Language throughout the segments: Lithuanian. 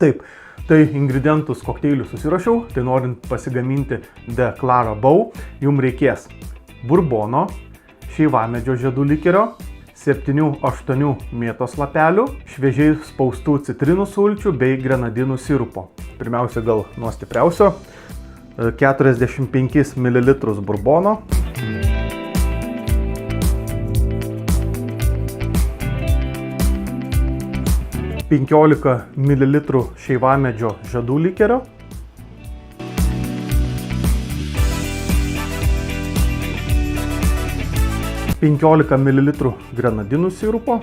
Taip, tai ingredientus kokteilių susirašiau, tai norint pasigaminti Declara Bow, jums reikės burbono, šeivamedžio žiedų likerio, 7-8 mėtos lapelių, šviežiai spaustų citrinų sulčių bei grenadinų sirupo. Pirmiausia, gal nuo stipriausio, 45 ml burbono, 15 ml šeivamedžio žiedų likerio, 15 ml grenadinų sirupo,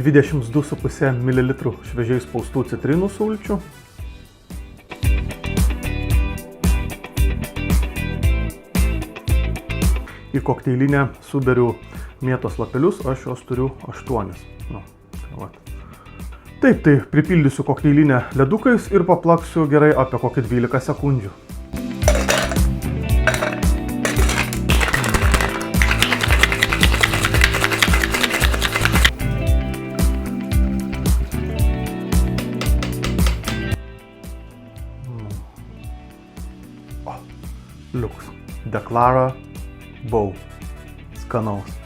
22,5 ml šviežiai spaustų citrinų sulčių, į kokteilinę suberiu mėtos lapelius, aš jos turiu 8. Taip, tai pripildysiu kokteilinę ledukais ir paplaksiu gerai apie kokį 12 sekundžių. Liuks. Declara Bow. Skanaus.